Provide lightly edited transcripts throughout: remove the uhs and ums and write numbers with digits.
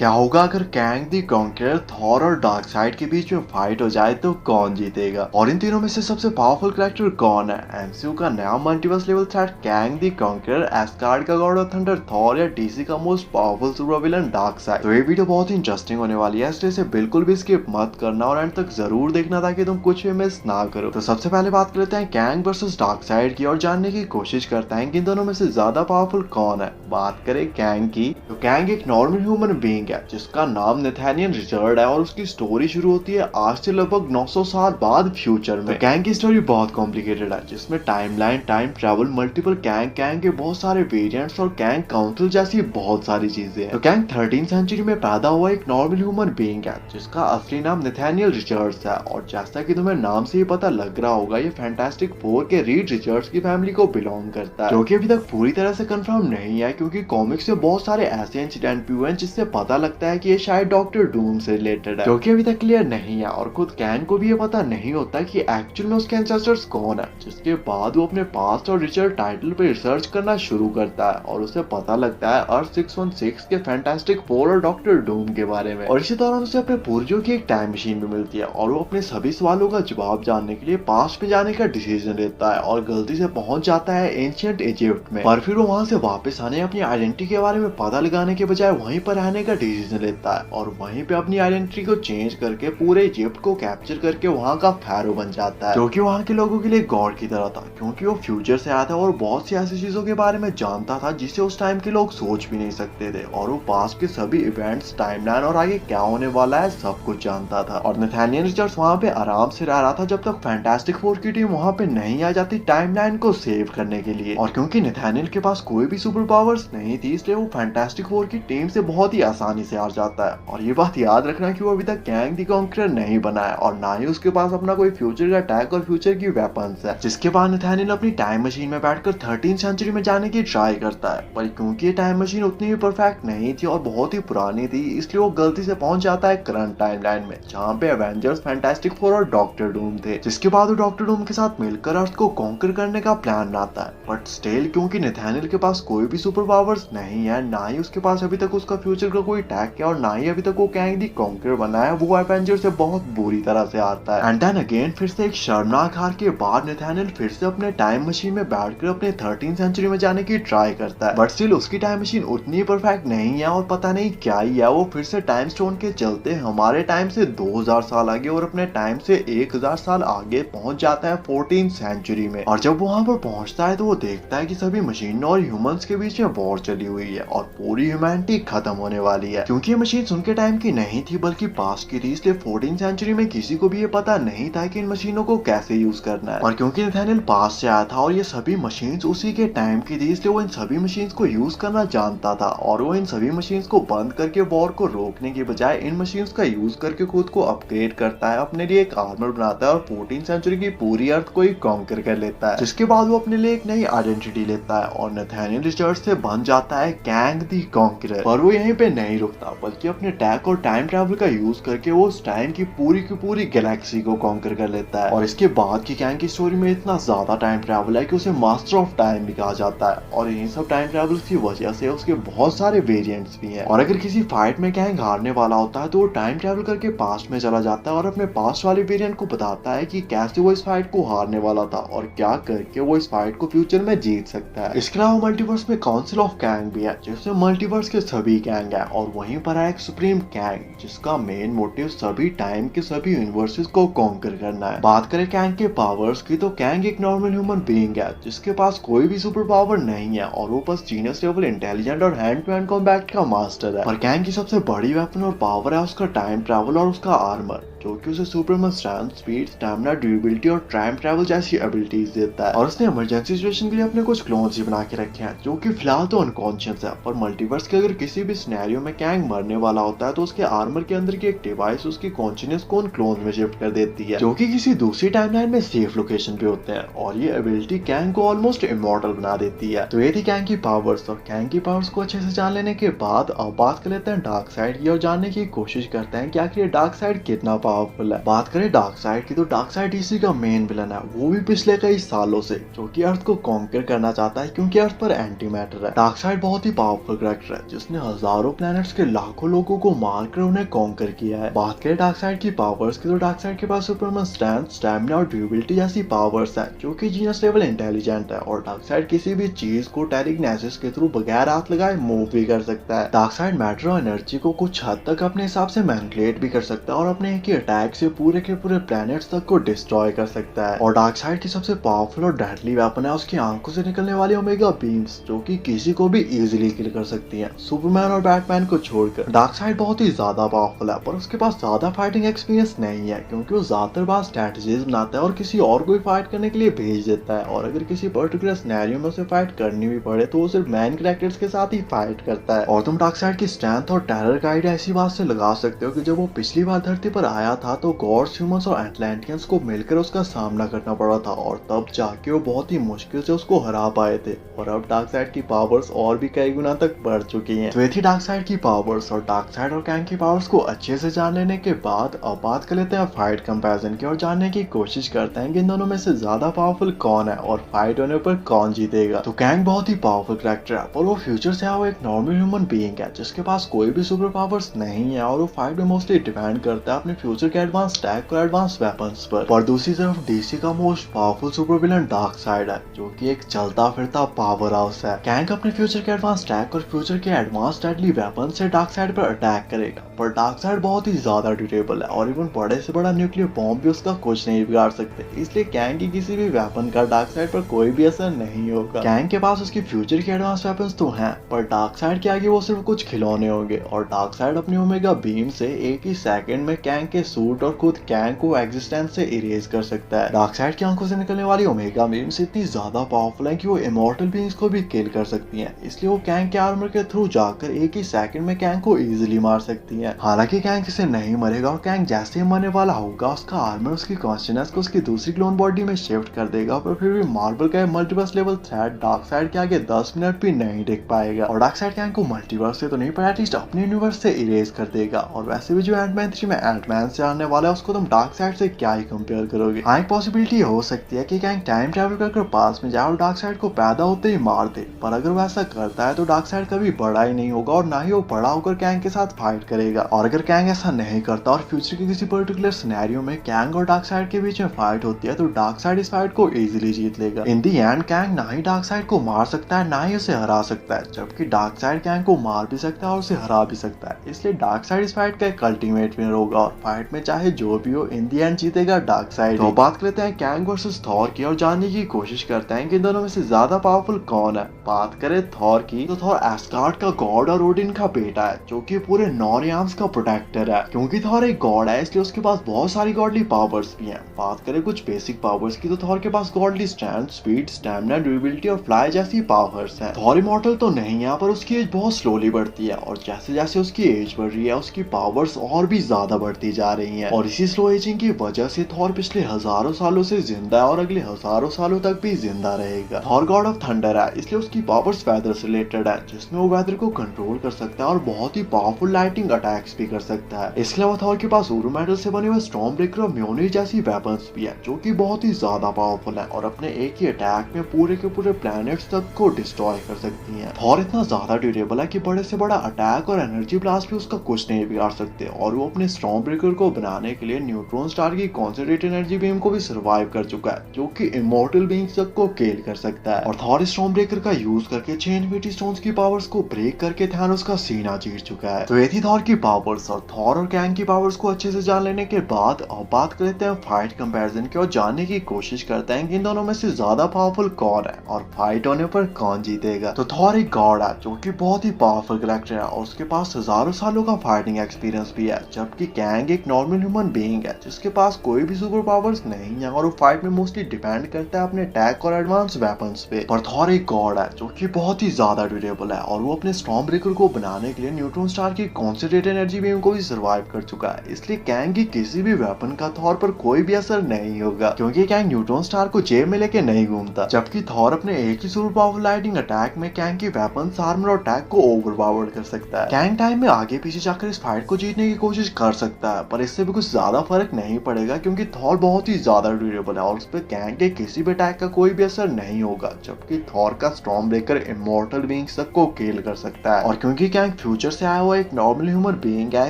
क्या होगा अगर कैंग द कॉन्करर, थॉर और डार्कसाइड के बीच में फाइट हो जाए तो कौन जीतेगा? और इन तीनों में से सबसे पावरफुल कैरेक्टर कौन है? एमसीयू का नया multiverse level threat Kang the conqueror, Asgard का गॉड ऑफ थंडर थॉर, या डीसी का most powerful super villain dark side? तो ये वीडियो बहुत ही इंटरेस्टिंग होने वाली है, इसलिए इसे बिल्कुल भी स्किप मत करना और एंड तक जरूर देखना ताकि तुम कुछ भी मिस ना करो। तो सबसे पहले बात कर लेते हैं कैंग वर्सेस डार्कसाइड की और जानने की कोशिश करते हैं कि इन दोनों में से ज्यादा पावरफुल कौन है। बात करें कैंग की, तो कैंग एक नॉर्मल ह्यूमन बीइंग है जिसका नाम नेथानियल रिचर्ड है और उसकी स्टोरी शुरू होती है आज से लगभग 900 साल बाद फ्यूचर में। तो कैंग की स्टोरी बहुत कॉम्प्लिकेटेड है जिसमें timeline, time travel, multiple Kang के बहुत सारे वेरिएंट्स और कैंग काउंसिल जैसी बहुत सारी चीजें हैं। तो कैंग 13th सेंचुरी में पैदा हुआ एक नॉर्मल ह्यूमन बीइंग है जिसका असली नाम नेथानियल रिचर्ड्स है और जैसा कि तुम्हें नाम से ही पता लग रहा होगा ये फैंटास्टिक फोर के रीड रिचर्ड्स की फैमिली को बिलोंग करता है, जो कि अभी तक पूरी तरह से कंफर्म नहीं है क्योंकि कॉमिक्स में बहुत सारे ऐसे इंसिडेंट भी हुए हैं जिससे पता लगता है कि ये शायद डॉक्टर डूम से रिलेटेड है, जो कि अभी तक क्लियर नहीं है। और खुद कैंग को भी ये पता नहीं होता कि एक्चुअल में उसके एंसेस्टर्स कौन है, जिसके बाद वो अपने पास्ट और रिचर्ड टाइटल पे रिसर्च करना शुरू करता है और उसे पता लगता है अर्थ 616 के फैंटास्टिक फोर और डॉक्टर डूम के बारे में। और इसी दौरान उसे अपने पूर्वजों की एक टाइम मशीन भी मिलती है और वो अपने सभी सवालों का जवाब जानने के लिए पास्ट में जाने का डिसीजन लेता है और गलती से पहुंच जाता है एंशिएंट इजिप्ट में। पर फिर वो वहां से वापस आने अपनी आइडेंटिटी के बारे में पता लगाने के बजाय वहीं पर रहने का डिसीजन लेता है और वहीं पे अपनी आइडेंटिटी को चेंज करके पूरे इजिप्ट को कैप्चर करके वहां का फैरो बन जाता है, जो कि वहां के लोगों के लिए गॉड की तरह था क्योंकि वो फ्यूचर से आया था और बहुत सी ऐसी चीजों के बारे में जानता था जिसे उस टाइम के लोग सोच भी नहीं सकते थे। और वो पास्ट के सभी इवेंट्स, टाइमलाइन और आगे क्या होने वाला है सब कुछ जानता था। और नेथानियल रिचर्ड्स वहां पे आराम से रह रहा था जब तक फैंटास्टिक फोर की टीम वहां पे नहीं आ जाती टाइमलाइन को सेव करने के लिए। और क्योंकि नेथानियल के पास कोई भी सुपर पावर्स नहीं थी इसलिए वो फैंटास्टिक फोर की टीम से बहुत ही आसानी से हार जाता है। और ये बात याद रखना कि वो अभी तक कैंग द कॉन्करर नहीं बना है और ना ही उसके पास अपना कोई फ्यूचर का अटैक और फ्यूचर की वेपन्स है। जिसके बाद नेथानियल अपनी टाइम मशीन में बैठकर 13th सेंचुरी में जाने की ट्राई करता है, पर क्योंकि ये टाइम मशीन उतनी भी परफेक्ट नहीं थी और बहुत ही पुरानी थी इसलिए वो गलती से पहुंच जाता है करंट टाइमलाइन में जहाँ पे एवेंजर्स, फैंटास्टिक फोर और डॉक्टर डूम थे। जिसके बाद वो डॉक्टर डूम के साथ मिलकर अर्थ को कॉन्कर करने का प्लान बनाता है। बट स्टिल क्योंकि नेथानियल के पास कोई भी सुपर पावर्स नहीं है, ना ही उसके पास अभी तक उसका फ्यूचर का कोई अटैक है और ना ही अभी तक वो कैंग द कॉन्करर बना है, वो एवेंजर से बहुत बुरी तरह से हारता है। एंड देन अगेन फिर से एक शर्मनाक हार के बाद नेथानियल फिर से अपने टाइम मशीन में बैठकर अपने 13th सेंचुरी में जाने की ट्राई करता है। बट स्टिल उसकी टाइम मशीन उतनी परफेक्ट नहीं है और पता नहीं क्या ही है, वो फिर से टाइम स्टोन के चलते हमारे टाइम से 2000 साल आगे और अपने टाइम से 1000 साल आगे पहुंच जाता है 14th सेंचुरी में। और जब वहां पर पहुंचता है तो वो देखता है कि सभी मशीनों और ह्यूमंस के बीच में वॉर चली हुई है और पूरी ह्यूमैनिटी खत्म होने वाली है। क्योंकि ये मशीन उनके टाइम की नहीं थी बल्कि पास्ट की थी, इसलिए 14th सेंचुरी में किसी को भी ये पता नहीं था कि इन मशीनों को कैसे यूज करना है। और क्योंकि नेथानियल पास्ट से आया था और ये सभी मशीन्स उसी के टाइम की थी इसलिए वो इन सभी मशीन्स को यूज करना जानता था और वो इन सभी मशीन्स को बंद करके वॉर को रोकने के बजाय इन मशीन्स का यूज करके खुद को अपग्रेड करता है, अपने लिए एक आर्मर बनाता है और 14th सेंचुरी की पूरी अर्थ को ही कॉन्कर कर लेता है। जिसके बाद वो अपने लिए एक नई आइडेंटिटी लेता है और नेथानियल रिचर्ड्स से बन जाता है कैंग द कॉन्करर। पर वो यहीं पे नहीं रुकता बल्कि अपने टैक और टाइम ट्रैवल का यूज करके वो उस टाइम की पूरी गैलेक्सी को कॉन्कर कर लेता है। और इसके बाद की कैंग की स्टोरी में इतना ज्यादा टाइम ट्रैवल है कि उसे मास्टर ऑफ टाइम भी कहा जाता है और इन सब टाइम ट्रैवल की वजह से उसके बहुत सारे वेरिएंट्स भी हैं। और अगर किसी फाइट में कैंग हारने वाला होता है तो वो टाइम ट्रैवल करके पास्ट में चला जाता है और अपने पास्ट वाले वेरिएंट को बताता है कि कैसे वो इस फाइट को हारने वाला था और क्या करके वो इस फाइट को फ्यूचर में जीत सकता है। इसके अलावा मल्टीवर्स में काउंसिल ऑफ कैंग भी है जिसमें मल्टीवर्स के सभी कैंग है और वहीं पर है एक सुप्रीम कैंग जिसका मेन मोटिव सभी टाइम के सभी यूनिवर्सेस को कॉन्कर करना है। बात करें कैंग के पावर्स की तो कैंग एक नॉर्मल ह्यूमन बीइंग है जिसके पास कोई भी सुपर पावर नहीं है और वो बस जीनियस लेवल इंटेलिजेंट और हैंड टू हैंड कॉम्बैट का मास्टर है। और कैंग की सबसे बड़ी वेपन और पावर है उसका टाइम ट्रैवल और उसका आर्मर, जो कि उसे Superman strength, speed, stamina, durability और टाइम ट्रैवल जैसी एबिलिटीज देता है। और उसने इमरजेंसी सिचुएशन के लिए अपने कुछ क्लोन्स भी बना के रखे हैं जो कि फिलहाल तो अनकॉन्शियस है, पर मल्टीवर्स के अगर किसी भी सिनेरियो में कैंग मरने वाला होता है तो उसके आर्मर के अंदर की एक डिवाइस उसकी कॉन्शियसनेस को उन क्लोन्स में शिफ्ट कर देती है जो कि किसी दूसरी टाइमलाइन में सेफ लोकेशन पे होते हैं और ये एबिलिटी कैंग को ऑलमोस्ट इमॉर्टल बना देती है। तो ये थी कैंग की पावर्स। और कैंग की पावर्स को अच्छे से जान लेने के बाद अब बात कर लेते हैं डार्कसाइड की और जानने की कोशिश करते हैं कि आखिर ये डार्कसाइड कितना पावरफुल है। बात करें डार्कसाइड की तो डार्कसाइड डीसी का मेन विलन है, वो भी पिछले कई सालों से, जो कि अर्थ को कॉन्कर करना चाहता है क्योंकि अर्थ पर एंटी मैटर है। डार्कसाइड बहुत ही पावरफुल कैरेक्टर है जिसने हजारों प्लैनेट्स के लाखों लोगों को मारकर उन्हें कॉन्कर किया है। बात करें डार्कसाइड की पावर्स की, तो डार्कसाइड के पास सुपरमैन स्ट्रेंथ, स्टैमिना और ड्यूरेबिलिटी जैसी पावर्स है जो कि जीनियस लेवल इंटेलिजेंट है। और डार्कसाइड किसी भी चीज को टेलीकिनेसिस के थ्रू बगैर हाथ लगाए मूव भी कर सकता है। डार्कसाइड मैटर और एनर्जी को कुछ हद तक अपने हिसाब से मैनिपुलेट भी कर सकता है और अपने एक ही अटैक से पूरे के पूरे प्लैनेट्स तक को डिस्ट्रॉय कर सकता है। और डार्कसाइड की सबसे पावरफुल और डेडली वेपन है उसकी आंखों से निकलने वाली ओमेगा बीम्स, जो कि किसी को भी इजीली किल कर सकती हैं, सुपरमैन और बैटमैन को छोड़कर। डार्कसाइड बहुत ही ज्यादा पावरफुल है, पर उसके पास ज्यादा फाइटिंग एक्सपीरियंस नहीं है, क्योंकि वो ज्यादातर बार स्ट्रेटजीज बनाता है और किसी और को फाइट करने के लिए भेज देता है। और अगर किसी पर्टिकुलर सिनेरियो में उसे फाइट करनी भी पड़े तो वो सिर्फ मेन कैरेक्टर्स के साथ ही फाइट करता है। और तुम डार्कसाइड की स्ट्रेंथ और टेरर का आइडिया ऐसी बात से लगा सकते हो कि जब वो पिछली बार धरती पर आया था तो गॉड्स, ह्यूमंस और एटलांटियंस को मिलकर उसका सामना करना पड़ा था, और तब जाके वो बहुत ही मुश्किल से उसको हरा पाए थे। और अब डार्कसाइड की पावर्स और भी कई गुना तक बढ़ चुकी हैं। तो ये थी डार्कसाइड की पावर्स। और डार्कसाइड और कैंग की पावर्स को अच्छे से जान लेने के बाद अब बात कर लेते हैं फाइट कंपैरिजन की और जानने की कोशिश करते हैं कि इन दोनों में से ज्यादा पावरफुल कौन है और फाइट होने पर कौन जीतेगा। तो कैंग बहुत ही पावरफुल कैरेक्टर है, पर वो फ्यूचर से आया हुआ एक नॉर्मल ह्यूमन बीइंग है जिसके पास कोई भी सुपर पावर्स नहीं है, और वो फाइट में मोस्टली डिपेंड करता है अपने फ्यूचर के एडवांस टैक और एडवांस वेपन्स पर। दूसरी तरफ डीसी का most powerful super villain dark side है, जो कि एक चलता फिरता पावर हाउस है। कैंग अपने फ्यूचर के एडवांस टैक और फ्यूचर के एडवांस डेडली वेपन से डार्कसाइड पर अटैक करेगा, पर डार्कसाइड बहुत ही ज्यादा ड्यूरेबल है और इवन बड़े से बड़ा न्यूक्लियर बॉम्ब भी उसका कुछ नहीं बिगाड़ सकते। इसलिए कैंग की किसी भी वेपन का डार्कसाइड पर कोई भी असर नहीं होगा। कैंग के पास उसकी फ्यूचर के एडवांस वेपन्स तो हैं, पर डार्कसाइड के आगे वो सिर्फ कुछ खिलौने होंगे। और डार्कसाइड अपनी ओमेगा बीम से एक ही सेकंड में कैंग के सूट और खुद कैंग को एग्जिस्टेंस से इरेज कर सकता है। डार्कसाइड की आंखों से निकलने वाली ओमेगा बीम्स इतनी ज्यादा पावरफुल है कि वो इमॉर्टल बीइंग्स को भी किल कर सकती हैं, इसलिए वो कैंग के आर्मर के थ्रू जाकर एक ही सेकंड में कैंग को इजीली मार सकती हैं। हालांकि कैंग से नहीं मरेगा, और कैंग जैसे ही मरने वाला होगा उसका आर्मर उसकी कॉन्शियसनेस को उसकी दूसरी क्लोन बॉडी में शिफ्ट कर देगा, पर फिर भी मार्वल का मल्टीवर्स लेवल थ्रेट डार्कसाइड के आगे 10 मिनट भी नहीं टिक पाएगा। और डार्कसाइड कैंग को मल्टीवर्स से तो नहीं, पर एटलीस्ट अपने यूनिवर्स से इरेज कर देगा। और वैसे भी जो एंटमैन 3 में एंटमैन से आने वाला है उसको तुम डार्कसाइड से क्या ही कंपेयर करोगे। हाँ, एक पॉसिबिलिटी हो सकती है कि कैंग टाइम ट्रैवल कर पास में जाए और डार्कसाइड को पैदा होते ही मार दे, पर अगर वो ऐसा करता है तो डार्कसाइड कभी बड़ा ही नहीं होगा और ना ही वो बड़ा होकर कैंग के साथ फाइट करेगा। और अगर कैंग ऐसा नहीं करता और फ्यूचर के किसी पर्टिकुलर सिनेरियो में कैंग और डार्कसाइड के बीच में फाइट होती है तो डार्कसाइड इस फाइट को इजीली जीत लेगा। इन दी एंड कैंग ना ही डार्कसाइड को मार सकता है ना ही उसे हरा सकता है, जबकि डार्कसाइड कैंग को मार भी सकता है और उसे हरा भी सकता है। इसलिए डार्कसाइड इस फाइट का एक अल्टीमेट विनर होगा और फाइट में चाहे जो भी हो इन दी एंड जीतेगा डार्कसाइड। तो बात करते हैं कैंग वर्सेस थॉर की और जानने की कोशिश करते हैं कि इन दोनों में से ज्यादा पावरफुल कौन है। बात करें थॉर की, तो थॉर एस्गार्ड का गॉड और ओडिन का बेटा है, जो कि पूरे नॉर्थ का प्रोटेक्टर है। क्योंकि थॉर एक गॉड है इसलिए उसके पास बहुत सारी गॉडली पावर्स भी हैं। बात करें कुछ बेसिक पावर्स की, तो थॉर के पास godly strength, speed, stamina, durability और फ्लाई जैसी पावर्स हैं। थॉर इमॉर्टल तो नहीं है, पर उसकी एज बहुत स्लोली बढ़ती है, और जैसे जैसे उसकी एज बढ़ रही है उसकी पावर्स और भी ज्यादा बढ़ती जा रही हैं। और इसी स्लो एजिंग की वजह से थॉर पिछले हजारों सालों से जिंदा है और अगले हजारों सालों तक भी जिंदा रहेगा। थॉर गॉड ऑफ थंडर है, इसलिए उसकी पावर्स वेदर से रिलेटेड है, जिसमें वो वेदर को कंट्रोल कर सकता है और बहुत ही पावरफुल लाइटिंग अटैक्स भी कर सकता है। इसके अलावा थॉर के पास ऊरू मेटल से बने हुए स्टॉर्म ब्रेकर और म्योनिर जैसी वेपन्स भी है, जो कि बहुत ही ज्यादा पावरफुल है और अपने एक ही अटैक में पूरे के पूरे प्लैनेट्स तक को डिस्ट्रॉय कर सकती हैं। थॉर इतना ज्यादा ड्यूरेबल है कि बड़े से बड़ा अटैक और एनर्जी ब्लास्ट भी उसका कुछ नहीं बिगाड़ सकते, और वो अपने स्टॉर्म ब्रेकर को बनाने के लिए न्यूट्रॉन स्टार की कॉन्सेंट्रेटेड एनर्जी बीम को भी सर्वाइव कर चुका है, जो कि इमॉर्टल बीइंग्स तक को किल कर सकता है। और थॉर स्टॉर्म ब्रेकर का यूज करके 6 इन्फिनिटी स्टोन्स की पावर्स को ब्रेक करके थानोस का सीना चीर चुका है। तो ये थी थॉर की पावर्स, और थॉर और कैंग की पावर्स को अच्छे से जान लेने के बाद अब बात करते हैं फाइट कंपैरिजन की और जानने की कोशिश करते हैं कि इन दोनों में से ज्यादा पावरफुल कौन है और फाइट होने पर कौन जीतेगा। तो थॉर एक गॉड है जो कि बहुत ही पावरफुल कैरेक्टर है और उसके पास हजारों सालों का फाइटिंग एक्सपीरियंस भी है, जबकि कैंग एक नॉर्मल ह्यूमन बीइंग है जिसके पास कोई भी सुपर पावर्स नहीं है और वो फाइट में मोस्टली डिपेंड करता है अपने अटैक और एडवांस वेपन्स पे। पर थॉर एक गॉड है जो कि बहुत ही ज्यादा ड्यूरेबल है और वो अपने स्टॉर्म ब्रेकर को बनाने के लिए न्यूट्रॉन स्टार की कॉन्सेंट्रेटेड एनर्जी बीम को भी सर्वाइव कर चुका है। इसलिए कैंग की किसी भी वेपन का थॉर पर कोई भी असर नहीं होगा, क्योंकि कैंग न्यूट्रॉन स्टार को जेब में लेके नहीं घूमता, जबकि थॉर अपने एक ही सुपर पावर लाइटिंग अटैक में कैंग की वेपन्स, आर्मर और अटैक को ओवरपावर्ड कर सकता है। कैंग टाइम में आगे पीछे जाकर इस फाइट को जीतने की कोशिश कर सकता है, पर इससे भी कुछ ज्यादा फर्क नहीं पड़ेगा क्योंकि थॉर बहुत ही ज्यादा ड्यूरेबल है और उस पर कैंग के किसी भी अटैक का कोई भी असर नहीं होगा, जबकि थॉर का स्टॉर्म ब्रेकर इमॉर्टल बीइंग्स तक को किल कर सकता है। और क्योंकि कैंग फ्यूचर से आया हुआ एक नॉर्मल ह्यूमन बीइंग है,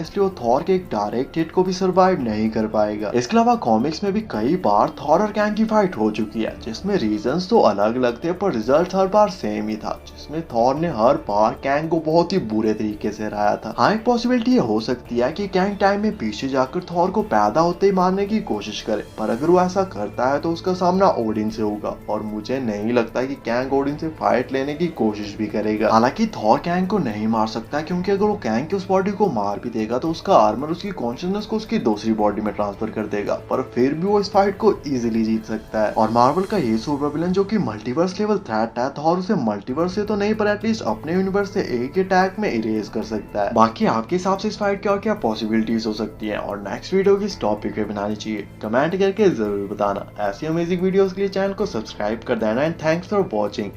इसलिए वो थॉर के एक डायरेक्ट हिट को भी सर्वाइव नहीं कर पाएगा। इसके अलावा कॉमिक्स में भी कई बार थॉर और कैंग की फाइट हो चुकी है, जिसमें रीजंस तो अलग अलग थे पर रिजल्ट हर बार सेम ही था, जिसमें थॉर ने हर बार कैंग को बहुत ही बुरे तरीके से हराया था। हाँ, एक पॉसिबिलिटी ये हो सकती है कि कैंग टाइम में पीछे जाकर थॉर को पैदा होते ही मारने की कोशिश करे, पर अगर वो ऐसा करता है तो उसका सामना ओडिन से होगा, और मुझे नहीं लगता कि कैंग ओडिन से फाइट लेने की कोशिश भी करेगा। हालांकि थॉर कैंग को नहीं मार सकता, क्योंकि अगर वो कैंग की उस बॉडी को मार भी देगा तो उसका आर्मर उसकी कॉन्शियसनेस को उसकी दूसरी बॉडी में ट्रांसफर कर देगा, पर फिर भी वो इस फाइट को इजीली जीत सकता है। और मार्वल का ये सुपर विलन जो कि मल्टीवर्स लेवल थ्रेट है, थॉर उसे मल्टीवर्स से तो नहीं पर एटलीस्ट अपने यूनिवर्स से एक अटैक में इरेज कर सकता है। बाकी आपके हिसाब से इस फाइट की और क्या पॉसिबिलिटीज हो सकती है और नेक्स्ट वीडियो किस टॉपिक पे बनानी चाहिए, कमेंट करके जरूर बताना। ऐसी अमेजिंग वीडियोस के लिए चैनल को सब्सक्राइब कर देना एंड थैंक्स फॉर वॉचिंग।